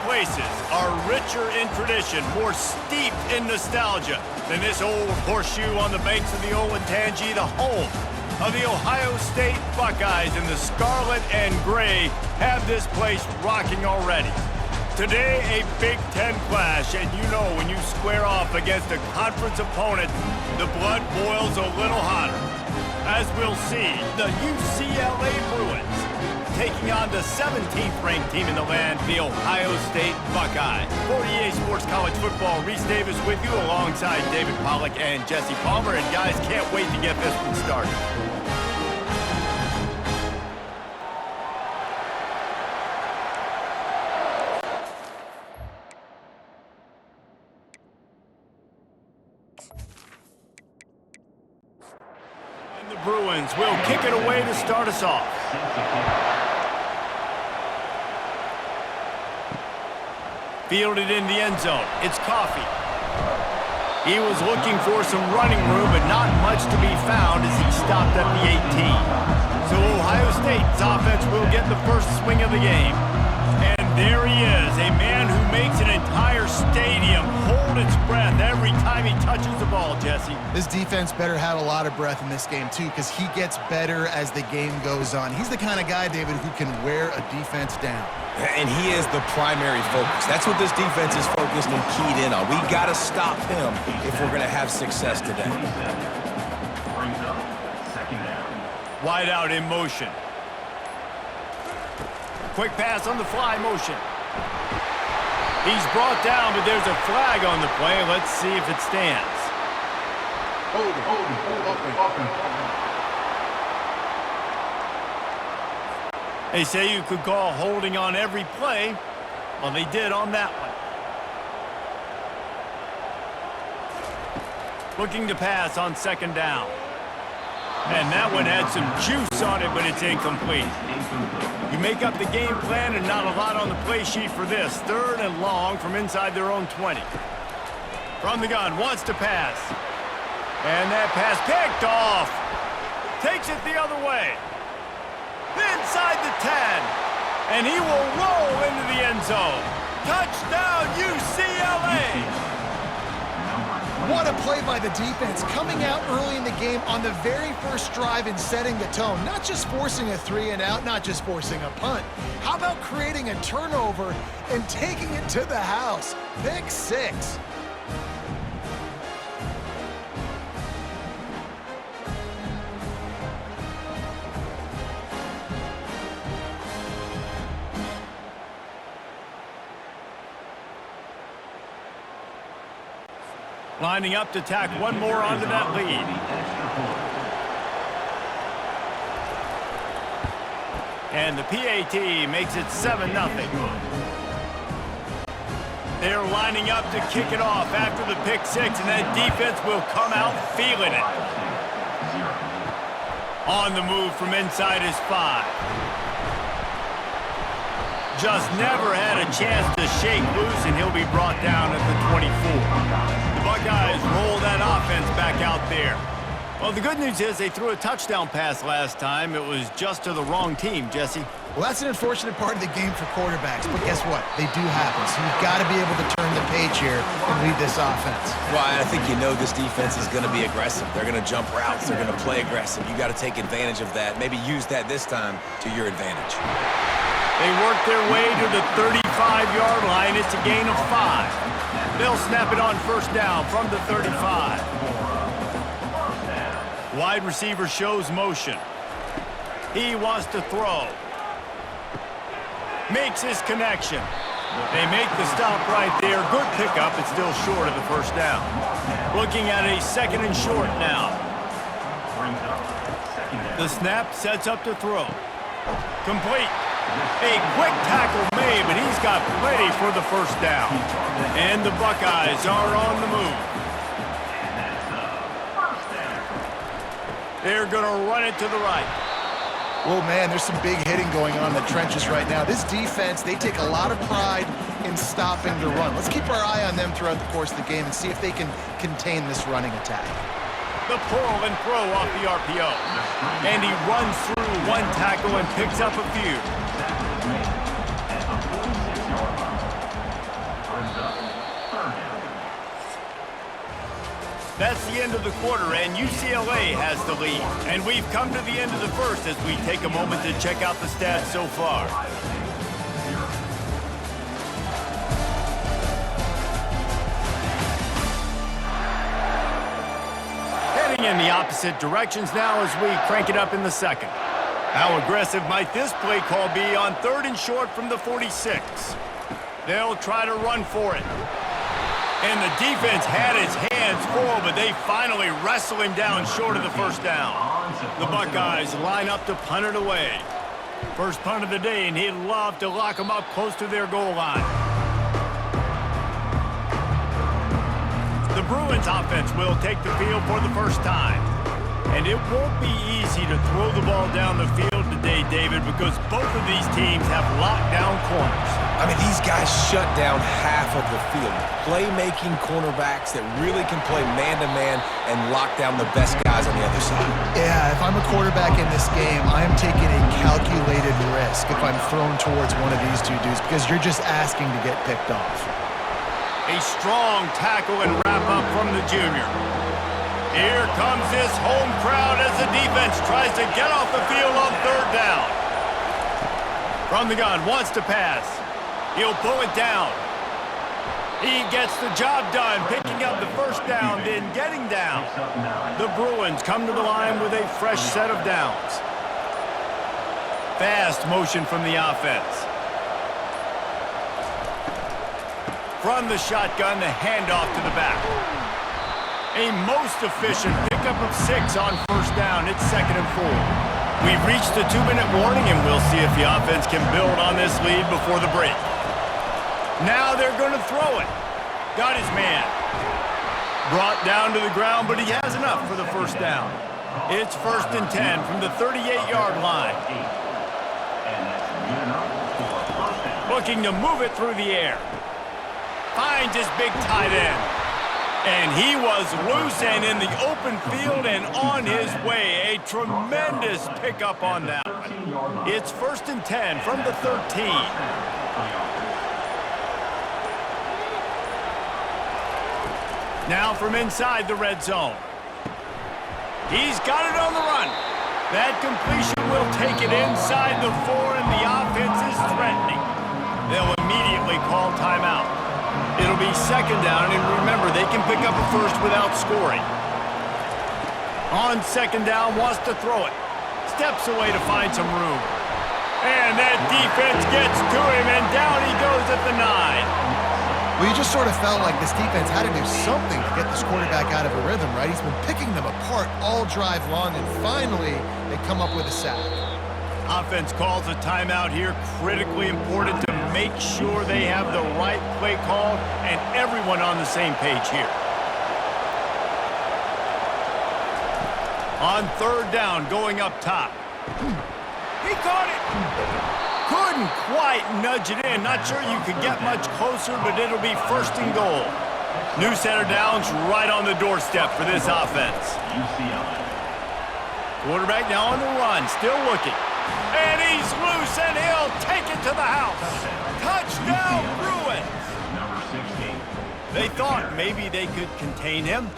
places are richer in tradition, more steeped in nostalgia than this old horseshoe on the banks of the Olentangy, the home of the Ohio State Buckeyes, and the scarlet and gray have this place rocking already. Today, a Big Ten clash, and you know when you square off against a conference opponent, the blood boils a little hotter. As we'll see, the UCLA Bruins taking on the 17th ranked team in the land, the Ohio State Buckeyes. For EA Sports College Football, Reese Davis with you alongside David Pollack and Jesse Palmer, and guys, can't wait to get this one started. And the Bruins will kick it away to start us off. Fielded in the end zone. It's Coffee. He was looking for some running room, but not much to be found as he stopped at the 18. So Ohio State's offense will get the first swing of the game. And there he is, a man who makes an entire stadium hold its breath every time he touches the ball, Jesse. This defense better have a lot of breath in this game, too, because he gets better as the game goes on. He's the kind of guy, David, who can wear a defense down. And he is the primary focus. That's what this defense is focused and keyed in on. We got to stop him if we're going to have success today. Wide out in motion. Quick pass on the fly motion. He's brought down, but there's a flag on the play. Let's see if it stands. Hold it. They say you could call holding on every play. Well, they did on that one. Looking to pass on second down. And that one had some juice on it, but it's incomplete. You make up the game plan and not a lot on the play sheet for this. Third and long from inside their own 20. From the gun, wants to pass. And that pass picked off. Takes it the other way. Inside the 10. And he will roll into the end zone. Touchdown, UCLA! What a play by the defense, coming out early in the game on the very first drive and setting the tone. Not just forcing a 3-and-out, not just forcing a punt. How about creating a turnover and taking it to the house? Pick 6. Lining up to tack one more onto that lead. And the PAT makes it 7-0. They're lining up to kick it off after the pick 6, and that defense will come out feeling it. On the move from inside his 5. Just never had a chance to shake loose, and he'll be brought down at the 24. The Buckeyes roll that offense back out there. Well, the good news is they threw a touchdown pass last time. It was just to the wrong team, Jesse. Well, that's an unfortunate part of the game for quarterbacks, but guess what? They do happen, so you've got to be able to turn the page here and lead this offense. Well, I think you know this defense is going to be aggressive. They're going to jump routes. They're going to play aggressive. You got to take advantage of that. Maybe use that this time to your advantage. They work their way to the 35-yard line. It's a gain of 5. They'll snap it on first down from the 35. Wide receiver shows motion. He wants to throw. Makes his connection. They make the stop right there. Good pickup. It's still short of the first down. Looking at a second and short now. The snap sets up to throw. Complete. A quick tackle made, but he's got plenty for the first down. And the Buckeyes are on the move. They're going to run it to the right. Oh, man, there's some big hitting going on in the trenches right now. This defense, they take a lot of pride in stopping the run. Let's keep our eye on them throughout the course of the game and see if they can contain this running attack. The pull and throw off the RPO. And he runs through one tackle and picks up a few. That's the end of the quarter, and UCLA has the lead. And we've come to the end of the first as we take a moment to check out the stats so far. Heading in the opposite directions now as we crank it up in the second. How aggressive might this play call be on 3rd and short from the 46? They'll try to run for it. And the defense had his hands full, but they finally wrestle him down short of the first down. The Buckeyes line up to punt it away. First punt of the day, and he'd love to lock them up close to their goal line. The Bruins offense will take the field for the first time. And it won't be easy to throw the ball down the field today, David, because both of these teams have lockdown corners. I mean, these guys shut down half of the field. Playmaking cornerbacks that really can play man-to-man and lock down the best guys on the other side. Yeah, if I'm a quarterback in this game, I am taking a calculated risk if I'm thrown towards one of these two dudes because you're just asking to get picked off. A strong tackle and wrap-up from the junior. Here comes this home crowd as the defense tries to get off the field on 3rd down. From the gun, wants to pass. He'll pull it down. He gets the job done, picking up the first down, then getting down. The Bruins come to the line with a fresh set of downs. Fast motion from the offense. From the shotgun, the handoff to the back. A most efficient pickup of 6 on first down. It's 2nd and 4. We've reached the 2-minute warning, and we'll see if the offense can build on this lead before the break. Now they're going to throw it. Got his man. Brought down to the ground, but he has enough for the first down. It's 1st and 10 from the 38-yard line. Looking to move it through the air. Finds his big tight end. And he was loose and in the open field and on his way. A tremendous pickup on that one. It's 1st and 10 from the 13. Now from inside the red zone. He's got it on the run. That completion will take it inside the 4, and the offense is threatening. They'll immediately call timeout. It'll be 2nd down, and remember, they can pick up a first without scoring. On 2nd down, wants to throw it. Steps away to find some room. And that defense gets to him, and down he goes at the 9. Well, you just sort of felt like this defense had to do something to get this quarterback out of a rhythm, right? He's been picking them apart all drive long, and finally they come up with a sack. Offense calls a timeout here. Critically important to make sure they have the right play call and everyone on the same page here. On 3rd down, going up top. He caught it. Couldn't quite nudge it in. Not sure you could get much closer, but it'll be 1st and goal. New set of downs right on the doorstep for this offense. Quarterback now on the run, still looking. And he's loose, and he'll take it to the house. Touchdown, Bruins! They thought maybe they could contain him.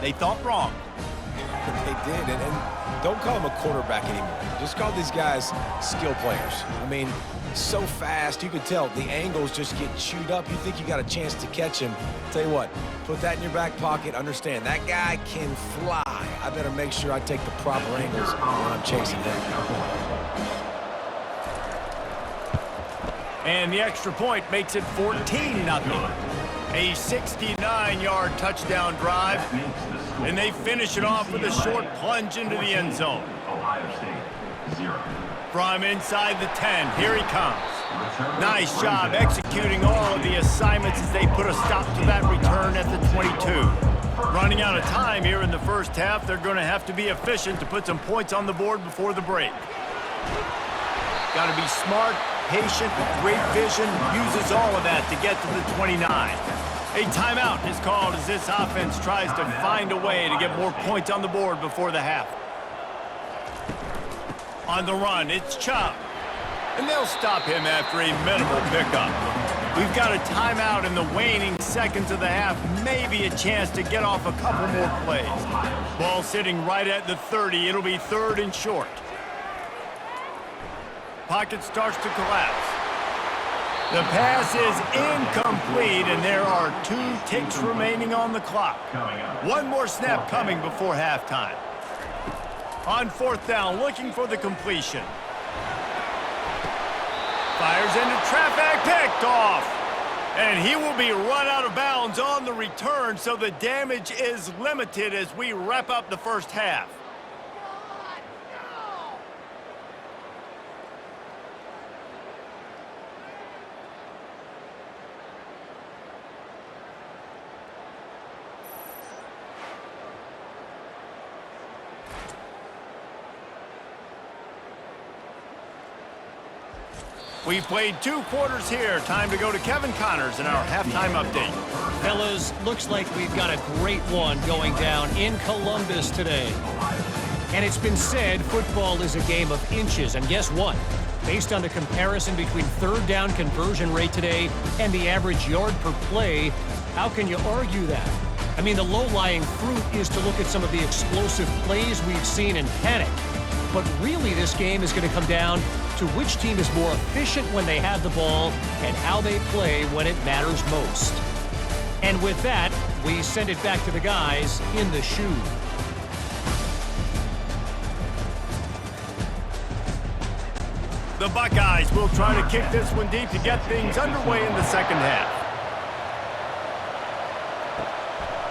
They thought wrong. They did, and don't call him a quarterback anymore. Just call these guys skill players. I mean, so fast, you can tell the angles just get chewed up. You think you got a chance to catch him. Tell you what, put that in your back pocket. Understand, that guy can fly. I better make sure I take the proper angles when I'm chasing him. And the extra point makes it 14-0. A 69-yard touchdown drive. And they finish it off with a short plunge into the end zone. From inside the 10, here he comes. Nice job executing all of the assignments as they put a stop to that return at the 22. Running out of time here in the first half, they're going to have to be efficient to put some points on the board before the break. Got to be smart, patient, great vision, uses all of that to get to the 29. A timeout is called as this offense tries to find a way to get more points on the board before the half. On the run, it's Chubb. And they'll stop him after a minimal pickup. We've got a timeout in the waning seconds of the half. Maybe a chance to get off a couple more plays. Ball sitting right at the 30. It'll be 3rd and short. Pocket starts to collapse. The pass is incomplete, and there are 2 ticks remaining on the clock. One more snap coming before halftime. On 4th down, looking for the completion. Fires into traffic, picked off. And he will be run out of bounds on the return, so the damage is limited as we wrap up the first half. We played 2 quarters here. Time to go to Kevin Connors in our halftime update. Fellas, looks like we've got a great one going down in Columbus today. And it's been said football is a game of inches. And guess what? Based on the comparison between 3rd down conversion rate today and the average yard per play, how can you argue that? I mean, the low-lying fruit is to look at some of the explosive plays we've seen and panic. But really, this game is going to come down to which team is more efficient when they have the ball and how they play when it matters most. And with that, we send it back to the guys in the shoe. The Buckeyes will try to kick this one deep to get things underway in the second half.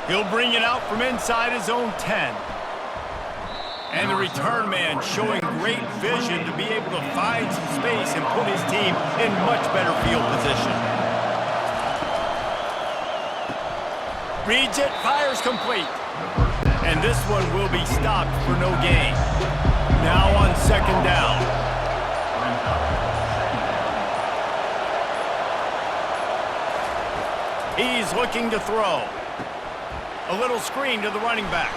He'll bring it out from inside his own 10. And the return man showing great vision to be able to find some space and put his team in much better field position. Reads it, fires complete. And this one will be stopped for no gain. Now on 2nd down. He's looking to throw. A little screen to the running back.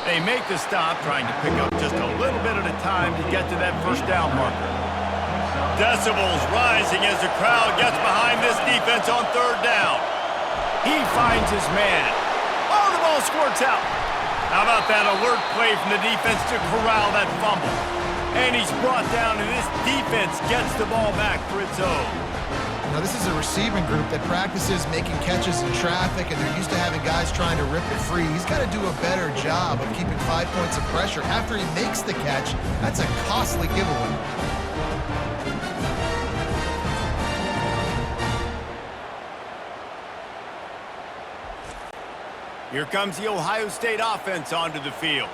They make the stop, trying to pick up just a little bit at a time to get to that 1st down marker. Decibels rising as the crowd gets behind this defense on 3rd down. He finds his man. Oh, the ball squirts out. How about that alert play from the defense to corral that fumble? And he's brought down, and this defense gets the ball back for its own. Now, this is a receiving group that practices making catches in traffic, and they're used to having guys trying to rip it free. He's got to do a better job of keeping 5 points of pressure after he makes the catch. That's a costly giveaway. Here comes the Ohio State offense onto the field.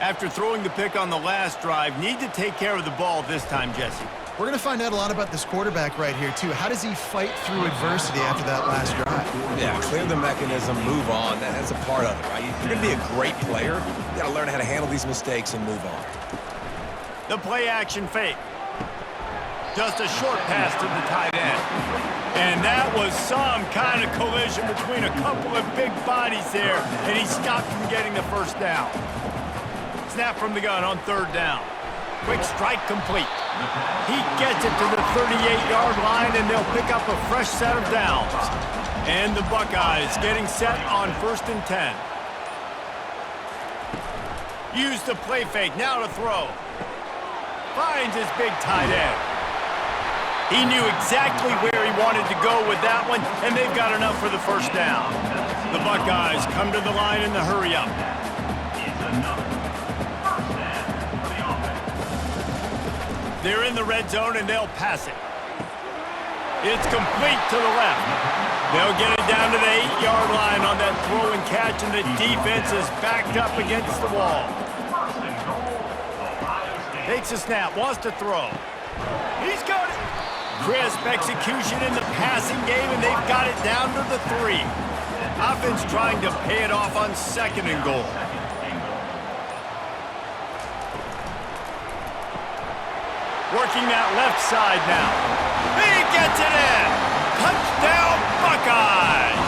After throwing the pick on the last drive, need to take care of the ball this time, Jesse. We're going to find out a lot about this quarterback right here, too. How does he fight through adversity after that last drive? Yeah, clear the mechanism, move on. That's a part of it, right? You're going to be a great player. You got to learn how to handle these mistakes and move on. The play-action fake. Just a short pass to the tight end. And that was some kind of collision between a couple of big bodies there, and he stopped from getting the 1st down. Snap from the gun on 3rd down. Quick strike complete. He gets it to the 38-yard line, and they'll pick up a fresh set of downs. And the Buckeyes getting set on 1st and 10. Use the play fake, now to throw. Finds his big tight end. He knew exactly where he wanted to go with that one, and they've got enough for the 1st down. The Buckeyes come to the line in the hurry-up. They're in the red zone, and they'll pass it. It's complete to the left. They'll get it down to the 8-yard line on that throw and catch, and the defense is backed up against the wall. Takes a snap, wants to throw. He's got it. Crisp execution in the passing game, and they've got it down to the 3. Offense trying to pay it off on 2nd and goal. Working that left side now. He gets it in. Touchdown, Buckeyes.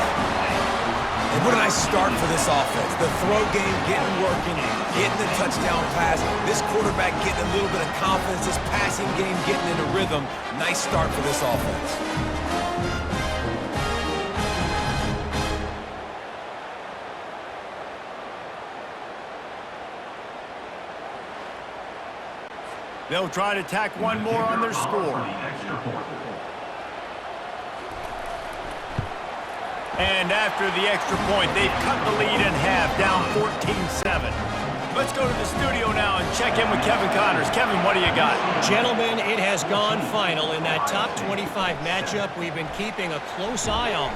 And what a nice start for this offense. The throw game getting working, getting the touchdown pass. This quarterback getting a little bit of confidence. This passing game getting into rhythm. Nice start for this offense. They'll try to tack one more on their score. And after the extra point, they've cut the lead in half, down 14-7. Let's go to the studio now and check in with Kevin Connors. Kevin, what do you got? Gentlemen, it has gone final in that top 25 matchup we've been keeping a close eye on.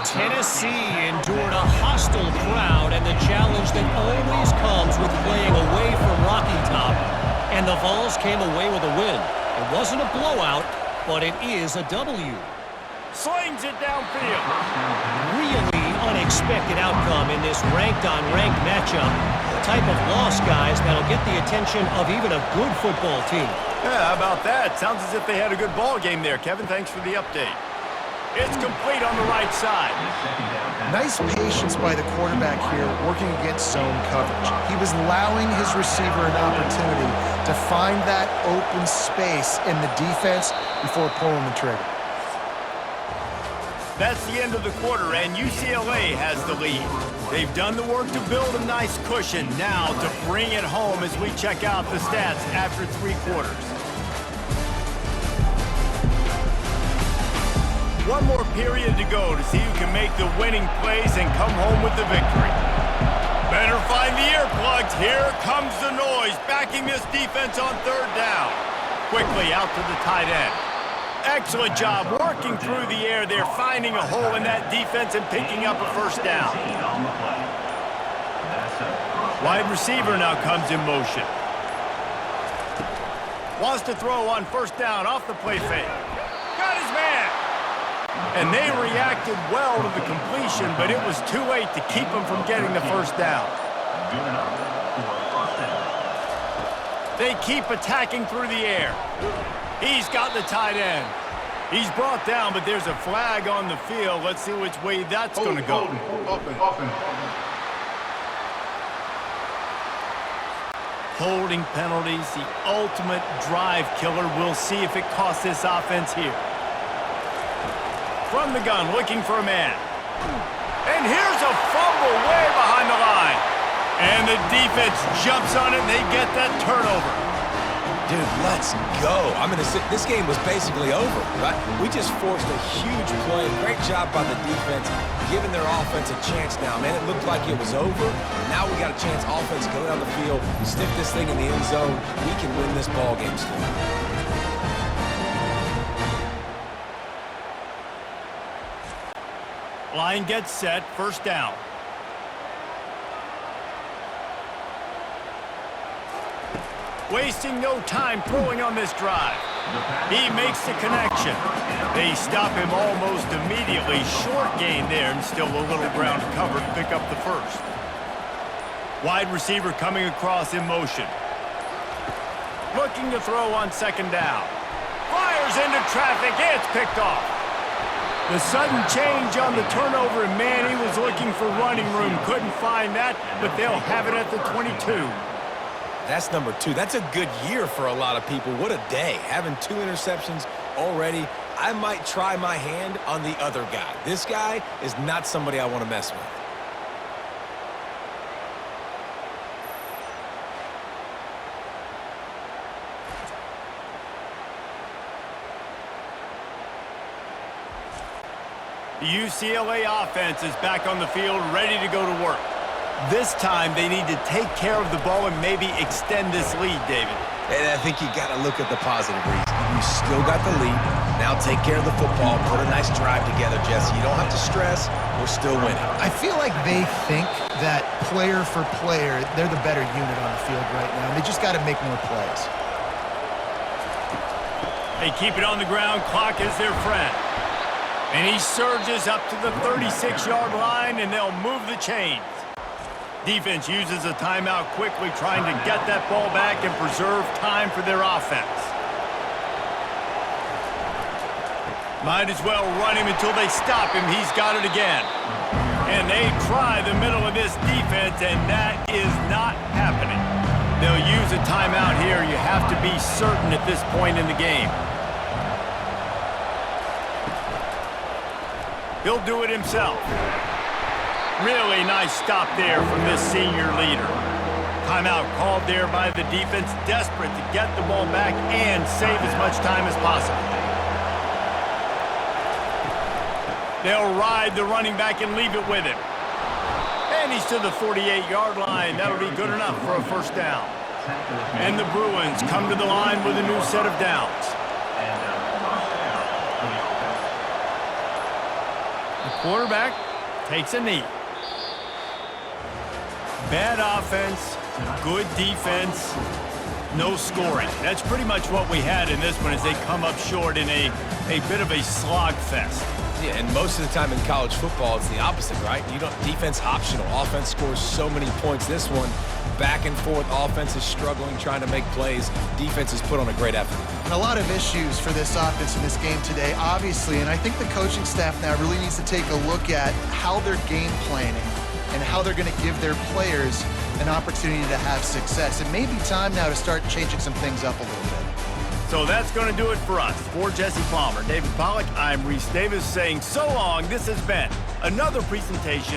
Tennessee endured a hostile crowd and the challenge that always comes with playing away from Rocky Top. And the Vols came away with a win. It wasn't a blowout, but it is a W. Slings it downfield. Really unexpected outcome in this ranked-on-ranked matchup. The type of loss, guys, that'll get the attention of even a good football team. Yeah, how about that? Sounds as if they had a good ball game there. Kevin, thanks for the update. It's complete on the right side. Nice patience by the quarterback here working against zone coverage. He was allowing his receiver an opportunity to find that open space in the defense before pulling the trigger. That's the end of the quarter, and UCLA has the lead. They've done the work to build a nice cushion. Now to bring it home as we check out the stats after 3 quarters. One more period to go to see who can make the winning plays and come home with the victory. Better find the earplugs. Here comes the noise, backing this defense on 3rd down. Quickly out to the tight end. Excellent job working through the air there, finding a hole in that defense and picking up a 1st down. Wide receiver now comes in motion. Wants to throw on 1st down off the play fake. Got his man. And they reacted well to the completion, but it was too late to keep them from getting the 1st down. They keep attacking through the air. He's got the tight end. He's brought down, but there's a flag on the field. Let's see which way that's going to go. Holding penalties, the ultimate drive killer. We'll see if it costs this offense here. From the gun, looking for a man. And here's a fumble way behind the line. And the defense jumps on it, and they get that turnover. Dude, let's go. I'm going to say this game was basically over, right? We just forced a huge play. Great job by the defense, giving their offense a chance now. Man, it looked like it was over. Now we got a chance. Offense, go down the field, stick this thing in the end zone. We can win this ball game still. Line gets set, 1st down. Wasting no time throwing on this drive. He makes the connection. They stop him almost immediately. Short gain there and still a little ground to cover to pick up the 1st. Wide receiver coming across in motion. Looking to throw on 2nd down. Fires into traffic. It's picked off. The sudden change on the turnover, and man, he was looking for running room. Couldn't find that, but they'll have it at the 22. That's number 2. That's a good year for a lot of people. What a day. Having 2 interceptions already. I might try my hand on the other guy. This guy is not somebody I want to mess with. The UCLA offense is back on the field, ready to go to work. This time, they need to take care of the ball and maybe extend this lead, David. And I think you got to look at the positive reason. You still got the lead. Now take care of the football. Put a nice drive together, Jesse. You don't have to stress. We're still winning. I feel like they think that player for player, they're the better unit on the field right now. They just got to make more plays. They keep it on the ground. Clock is their friend. And he surges up to the 36-yard line, and they'll move the chains. Defense uses a timeout quickly, trying to get that ball back and preserve time for their offense. Might as well run him until they stop him. He's got it again. And they try the middle of this defense, and that is not happening. They'll use a timeout here. You have to be certain at this point in the game. He'll do it himself. Really nice stop there from this senior leader. Timeout called there by the defense, desperate to get the ball back and save as much time as possible. They'll ride the running back and leave it with him. And he's to the 48-yard line. That'll be good enough for a first down. And the Bruins come to the line with a new set of downs. The quarterback takes a knee. Bad offense, good defense, no scoring. That's pretty much what we had in this one as they come up short in a bit of a slogfest. Yeah, and most of the time in college football, it's the opposite, right? You don't defense optional. Offense scores so many points. This one, back and forth. Offense is struggling, trying to make plays. Defense has put on a great effort. And a lot of issues for this offense in this game today, obviously, and I think the coaching staff now really needs to take a look at how they're game planning and how they're going to give their players an opportunity to have success. It may be time now to start changing some things up a little bit. So that's going to do it for us. For Jesse Palmer, David Pollack, I'm Reese Davis saying so long. This has been another presentation